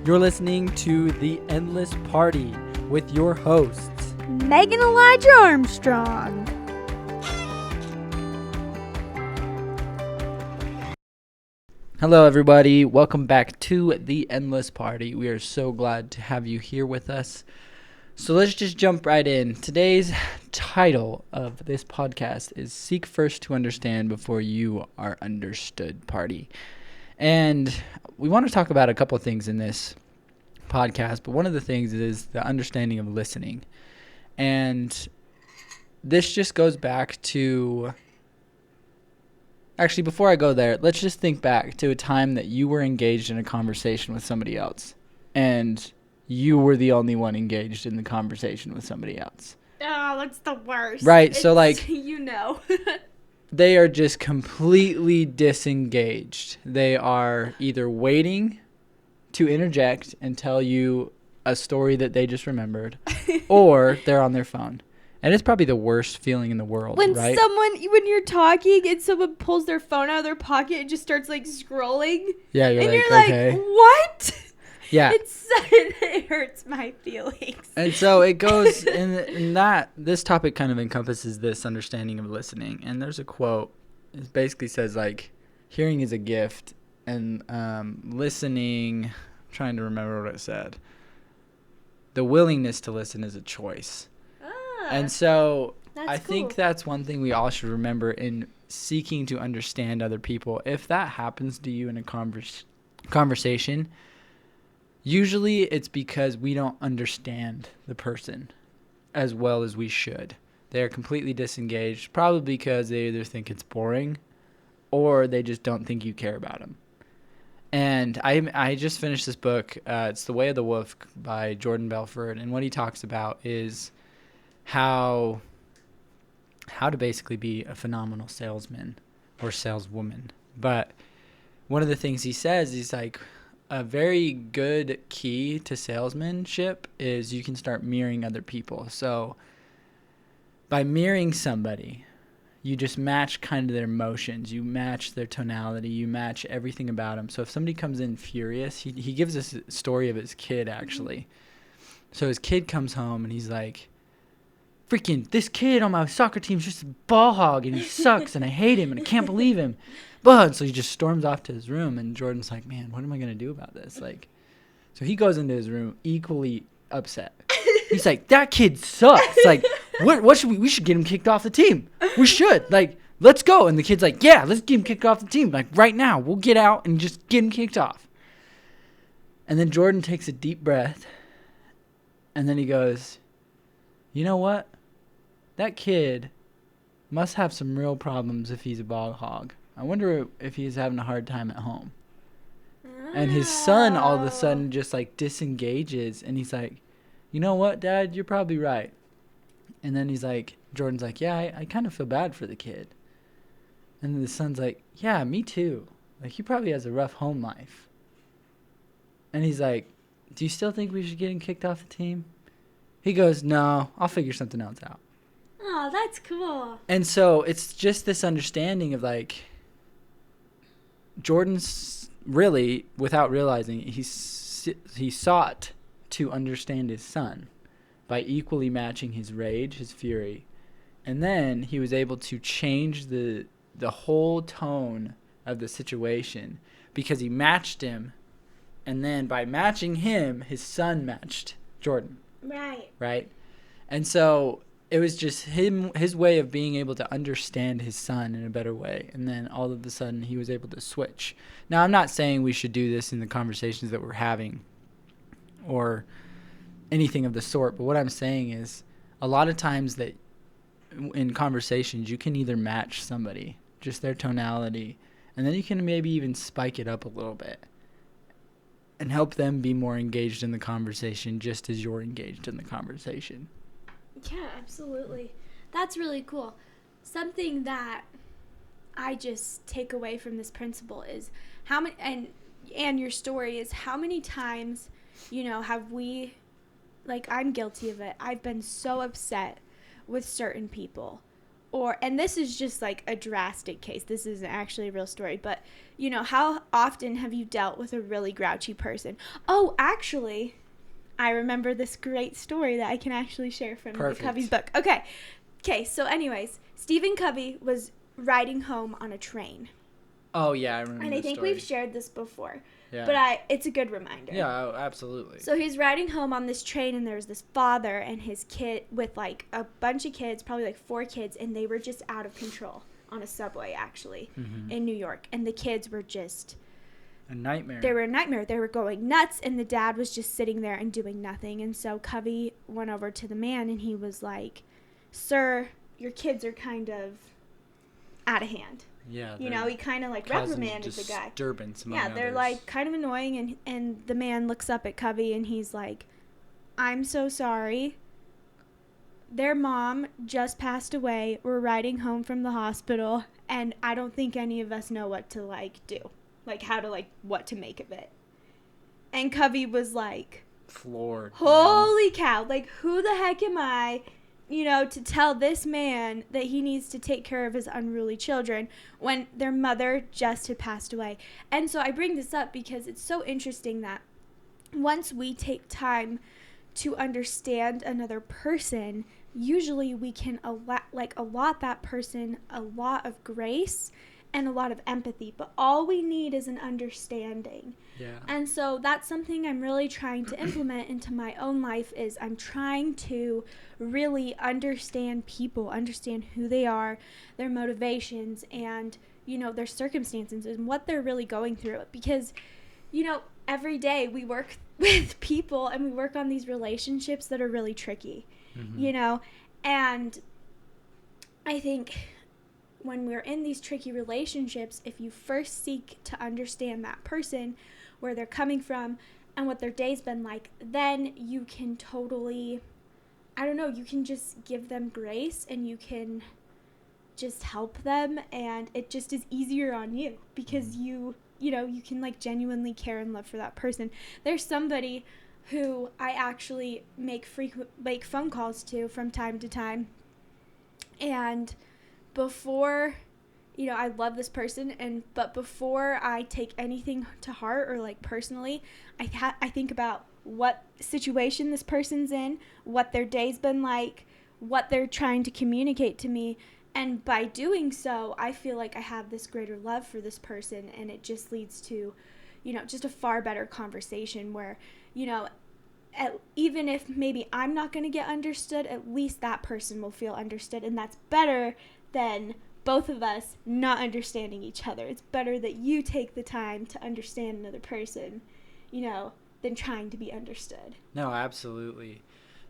You're listening to The Endless Party with your hosts, Megan Elijah Armstrong. Hello, everybody. Welcome back to The Endless Party. We are so glad to have you here with us. So let's just jump right in. Today's title of this podcast is Seek First to Understand Before You Are Understood Party. And we want to talk about a couple of things in this podcast, but one of the things is the understanding of listening. And this just goes back to... Actually, before I go there, let's just think back to a time that you were engaged in a conversation with somebody else, and you were the only one engaged in the conversation with somebody else. Oh, that's the worst. Right, so like... They are just completely disengaged. They are either waiting to interject and tell you a story that they just remembered, or they're on their phone. And it's probably the worst feeling in the world, when right? When you're talking and someone pulls their phone out of their pocket and just starts like scrolling. Yeah, you're okay. like, what? Yeah. It hurts my feelings. And so it goes in that this topic kind of encompasses this understanding of listening. And there's a quote. It basically says like, hearing is a gift, and listening, I'm trying to remember what it said. The willingness to listen is a choice. And so I think that's one thing we all should remember in seeking to understand other people. If that happens to you in a conversation, usually it's because we don't understand the person as well as we should. They're completely disengaged, probably because they either think it's boring or they just don't think you care about them. And I just finished this book. It's The Way of the Wolf by Jordan Belfort. And what he talks about is how to basically be a phenomenal salesman or saleswoman. But one of the things he says is like a very good key to salesmanship is you can start mirroring other people. So by mirroring somebody, you just match kind of their emotions, you match their tonality, you match everything about them. So if somebody comes in furious, he gives us a story of his kid actually. So his kid comes home and he's like, freaking, this kid on my soccer team is just a ball hog, and he sucks, and I hate him, and I can't believe him. But so he just storms off to his room, and Jordan's like, man, what am I going to do about this? Like, so he goes into his room equally upset. He's like, that kid sucks. Like, what should we should get him kicked off the team. We should. Like, let's go. And the kid's like, yeah, let's get him kicked off the team. Like, right now, we'll get out and just get him kicked off. And then Jordan takes a deep breath, and then he goes, you know what? That kid must have some real problems if he's a ball hog. I wonder if he's having a hard time at home. And his son all of a sudden just like disengages, and he's like, you know what, Dad, you're probably right. And then he's like, Jordan's like, yeah, I kind of feel bad for the kid. And then the son's like, yeah, me too. Like, he probably has a rough home life. And he's like, do you still think we should get him kicked off the team? He goes, no, I'll figure something else out. Oh, that's cool. And so it's just this understanding of like, Jordan's really, without realizing it, he sought to understand his son by equally matching his rage, his fury. And then he was able to change the whole tone of the situation because he matched him. And then by matching him, his son matched Jordan. Right? And so it was just his way of being able to understand his son in a better way. And then all of a sudden he was able to switch. Now, I'm not saying we should do this in the conversations that we're having or anything of the sort. But what I'm saying is a lot of times that in conversations, you can either match somebody, just their tonality, and then you can maybe even spike it up a little bit and help them be more engaged in the conversation just as you're engaged in the conversation. Yeah, absolutely. That's really cool. Something that I just take away from this principle is how many, and your story is how many times, have we, like, I'm guilty of it. I've been so upset with certain people and this is just like a drastic case. This isn't actually a real story, but you know, how often have you dealt with a really grouchy person? Oh, actually, I remember this great story that I can actually share from the Covey's book. Okay, so anyways, Stephen Covey was riding home on a train. Oh, yeah, I remember. And I think we've shared this before. Yeah. But it's a good reminder. Yeah, absolutely. So he's riding home on this train, and there's this father and his kid with like a bunch of kids, probably like 4 kids, and they were just out of control on a subway, actually, in New York. And the kids were just a nightmare. They were a nightmare. They were going nuts, and the dad was just sitting there and doing nothing. And so Covey went over to the man, and he was like, "Sir, your kids are kind of out of hand." Yeah. You know, he kind of like reprimanded the guy. Yeah, they're like kind of annoying, and the man looks up at Covey, and he's like, "I'm so sorry. Their mom just passed away. We're riding home from the hospital, and I don't think any of us know what to like do. Like how to like what to make of it." And Covey was like floored. Holy cow, like who the heck am I, you know, to tell this man that he needs to take care of his unruly children when their mother just had passed away. And so I bring this up because it's so interesting that once we take time to understand another person, usually we can allot that person a lot of grace and a lot of empathy, but all we need is an understanding. Yeah. And so that's something I'm really trying to implement into my own life is I'm trying to really understand people, understand who they are, their motivations, and, you know, their circumstances and what they're really going through. Because, you know, every day we work with people and we work on these relationships that are really tricky, you know, and I think when we're in these tricky relationships, if you first seek to understand that person, where they're coming from, and what their day's been like, then you can totally, I don't know, you can just give them grace and you can just help them, and it just is easier on you because you know, you can like genuinely care and love for that person. There's somebody who I actually make phone calls to from time to time, and before, you know, I love this person, but before I take anything to heart or like personally, I think about what situation this person's in, what their day's been like, what they're trying to communicate to me, and by doing so, I feel like I have this greater love for this person, and it just leads to, you know, just a far better conversation where, you know, even if maybe I'm not going to get understood, at least that person will feel understood, and that's better than both of us not understanding each other. It's better that you take the time to understand another person, you know, than trying to be understood. No, absolutely.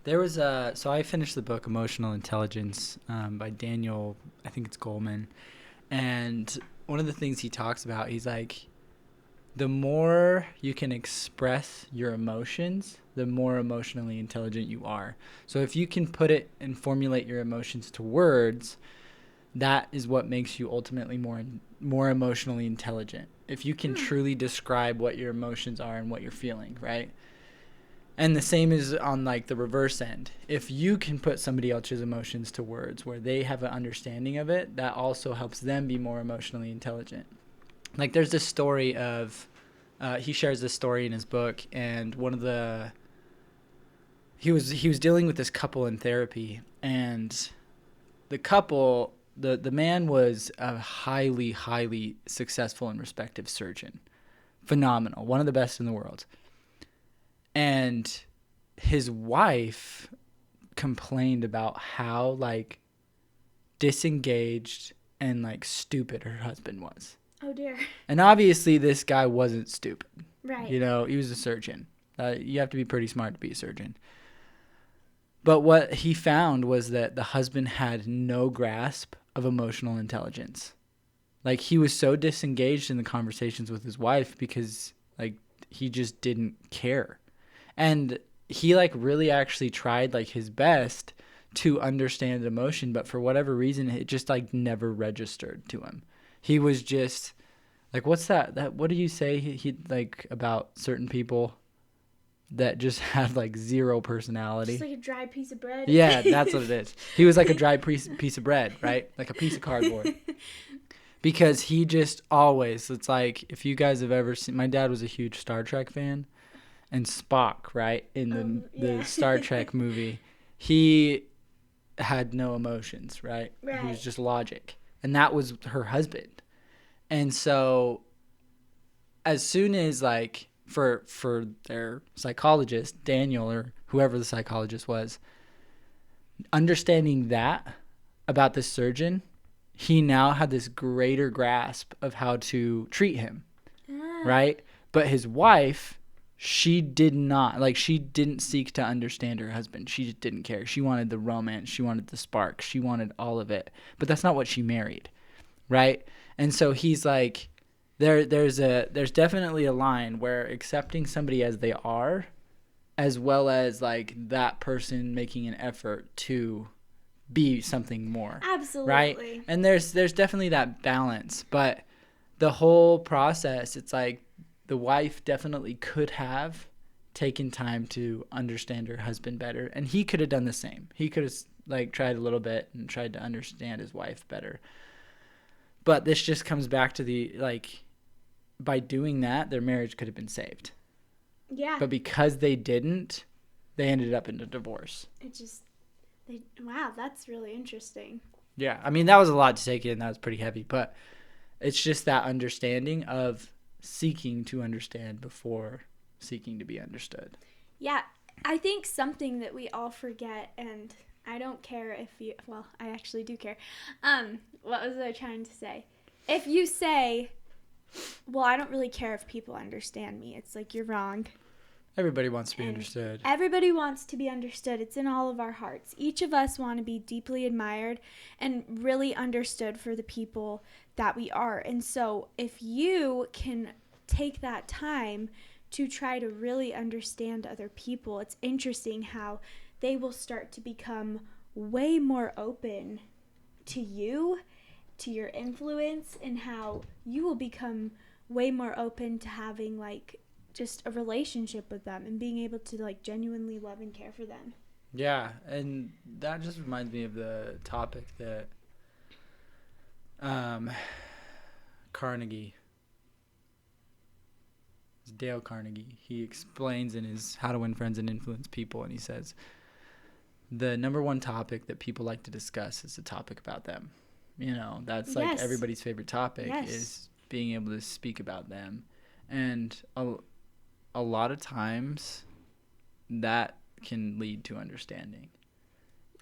There was so I finished the book Emotional Intelligence by Daniel, I think it's Goleman. And one of the things he talks about, he's like, the more you can express your emotions, the more emotionally intelligent you are. So if you can put it and formulate your emotions to words, that is what makes you ultimately more emotionally intelligent. If you can truly describe what your emotions are and what you're feeling, right? And the same is on like the reverse end. If you can put somebody else's emotions to words where they have an understanding of it, that also helps them be more emotionally intelligent. Like there's this story of, he shares this story in his book, and he was dealing with this couple in therapy, and the couple, the man was a highly, highly successful and respected surgeon. Phenomenal. One of the best in the world. And his wife complained about how, like, disengaged and, like, stupid her husband was. Oh, dear. And obviously this guy wasn't stupid. Right. You know, he was a surgeon. You have to be pretty smart to be a surgeon. But what he found was that the husband had no grasp of emotional intelligence. Like, he was so disengaged in the conversations with his wife because, like, he just didn't care. And he, like, really actually tried, like, his best to understand emotion, but for whatever reason, it just, like, never registered to him. He was just, like, what's that? What do you say he like, about certain people? that just had like zero personality. Just like a dry piece of bread. Yeah, that's what it is. He was like a dry piece of bread, right? Like a piece of cardboard. Because he just always, it's like, if you guys have ever seen, my dad was a huge Star Trek fan, and Spock, right, in the Star Trek movie, he had no emotions, right? He was just logic. And that was her husband. And so as soon as, like, for their psychologist, Daniel, or whoever the psychologist was, understanding that about this surgeon, he now had this greater grasp of how to treat him, right? But his wife, she didn't seek to understand her husband. She just didn't care. She wanted the romance. She wanted the spark. She wanted all of it. But that's not what she married, right? And so he's like, there's definitely a line where accepting somebody as they are, as well as like that person making an effort to be something more. Absolutely. Right? And there's definitely that balance, but the whole process, it's like the wife definitely could have taken time to understand her husband better, and he could have done the same. He could have like tried a little bit and tried to understand his wife better. But this just comes back to the, like, by doing that, their marriage could have been saved. Yeah. But because they didn't, they ended up in a divorce. Wow, that's really interesting. Yeah, I mean, that was a lot to take in. That was pretty heavy. But it's just that understanding of seeking to understand before seeking to be understood. Yeah, I think something that we all forget, and I don't care if you, well, I actually do care. What was I trying to say? If you say, well, I don't really care if people understand me, it's like you're wrong. Everybody wants to be understood. Everybody wants to be understood. It's in all of our hearts. Each of us want to be deeply admired and really understood for the people that we are. And so if you can take that time to try to really understand other people, it's interesting how they will start to become way more open to you, to your influence, and how you will become way more open to having like just a relationship with them and being able to like genuinely love and care for them. Yeah, and that just reminds me of the topic that Carnegie, Dale Carnegie, he explains in his How to Win Friends and Influence People, and he says the number one topic that people like to discuss is the topic about them. You know, that's like everybody's favorite topic is being able to speak about them. And a lot of times that can lead to understanding.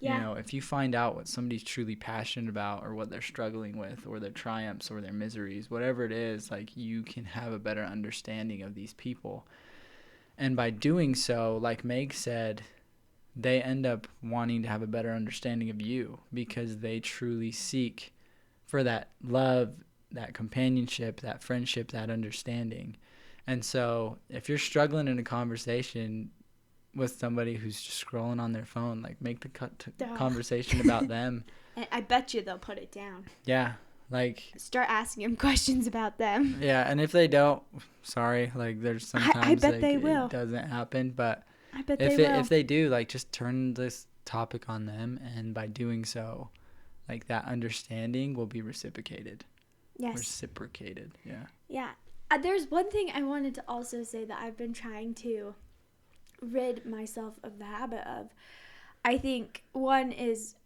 Yeah. You know, if you find out what somebody's truly passionate about, or what they're struggling with, or their triumphs or their miseries, whatever it is, like, you can have a better understanding of these people. And by doing so, like Meg said, they end up wanting to have a better understanding of you because they truly seek for that love, that companionship, that friendship, that understanding. And so if you're struggling in a conversation with somebody who's just scrolling on their phone, like, make the conversation about them. And I bet you they'll put it down. Yeah. Like, start asking them questions about them. Yeah. And if they don't, sorry, like, there's sometimes I bet they will. It doesn't happen. But I bet they will. If they do, like, just turn this topic on them. And by doing so, like, that understanding will be reciprocated. Yes. Reciprocated. Yeah. Yeah. There's one thing I wanted to also say that I've been trying to rid myself of the habit of. I think one is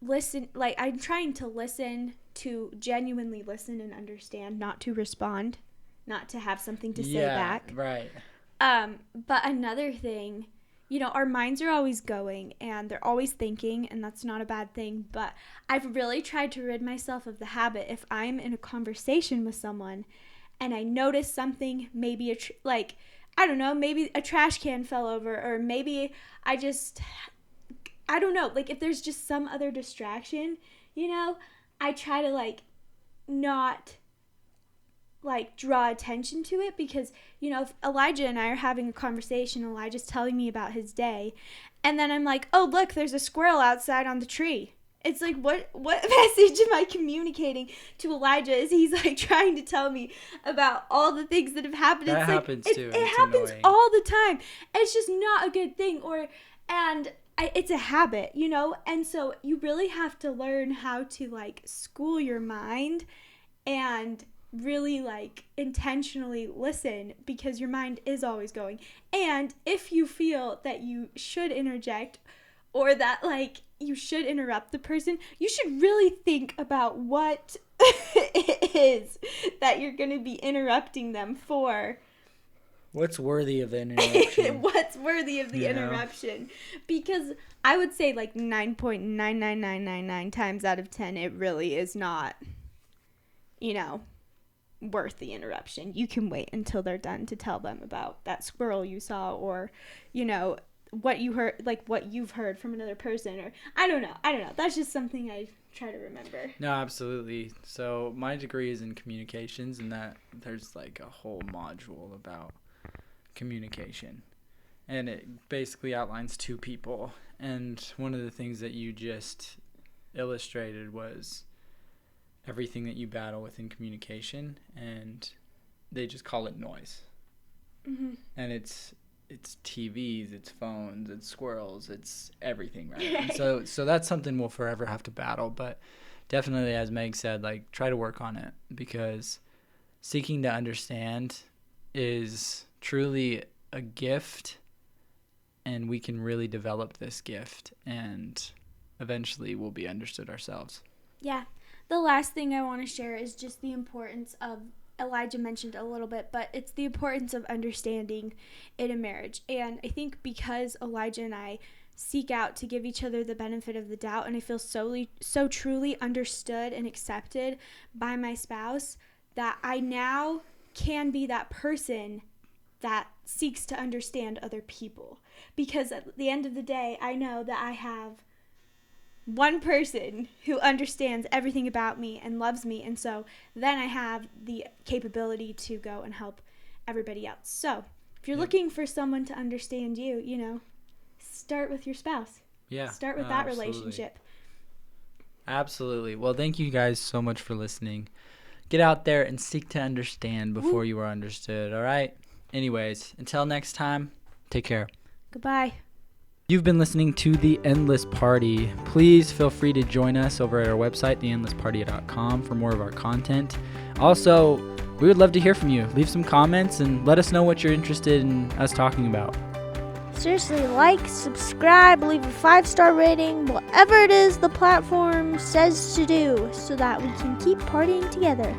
listen, like, I'm trying to listen, to genuinely listen and understand, not to respond, not to have something to say back. Right. But another thing, you know, our minds are always going and they're always thinking, and that's not a bad thing, but I've really tried to rid myself of the habit. If I'm in a conversation with someone and I notice something, maybe I don't know, maybe a trash can fell over, or maybe I don't know, like, if there's just some other distraction, you know, I try to, like, not, like, draw attention to it, because, you know, if Elijah and I are having a conversation, Elijah's telling me about his day, and then I'm like, oh, look, there's a squirrel outside on the tree, It's like, what message am I communicating to Elijah as he's like trying to tell me about all the things that have happened? That it's happens like, too. It It's happens annoying. all the time. It's just not a good thing. It's a habit, you know? And so you really have to learn how to like school your mind and really like intentionally listen, because your mind is always going. And if you feel that you should interject or that like you should interrupt the person, you should really think about what it is that you're going to be interrupting them for. What's worthy of the interruption? What's worthy of the interruption? Because I would say like 9.99999 times out of 10, it really is not, worth the interruption. You can wait until they're done to tell them about that squirrel you saw, or, what you heard, like what you've heard from another person, or I don't know. That's just something I try to remember. No, absolutely. So my degree is in communications, and that there's like a whole module about communication, and it basically outlines two people. And one of the things that you just illustrated was everything that you battle with in communication, and they just call it noise. Mm-hmm. And it's TVs, it's phones, it's squirrels, it's everything, right? And so that's something we'll forever have to battle. But definitely, as Meg said, like, try to work on it, because seeking to understand is truly a gift, and we can really develop this gift, and eventually we'll be understood ourselves. Yeah. The last thing I want to share is just the importance of, Elijah mentioned a little bit, but it's the importance of understanding in a marriage. And I think because Elijah and I seek out to give each other the benefit of the doubt, and I feel so truly understood and accepted by my spouse, that I now can be that person that seeks to understand other people. Because at the end of the day, I know that I have one person who understands everything about me and loves me, and so then I have the capability to go and help everybody else. So if you're looking for someone to understand you, start with your spouse. Yeah. Start with that relationship. Absolutely. Well, thank you guys so much for listening. Get out there and seek to understand before you are understood, all right? Anyways, until next time, take care. Goodbye. You've been listening to The Endless Party. Please feel free to join us over at our website, theendlessparty.com, for more of our content. Also, we would love to hear from you. Leave some comments and let us know what you're interested in us talking about. Seriously, like, subscribe, leave a 5-star rating, whatever it is the platform says to do, so that we can keep partying together.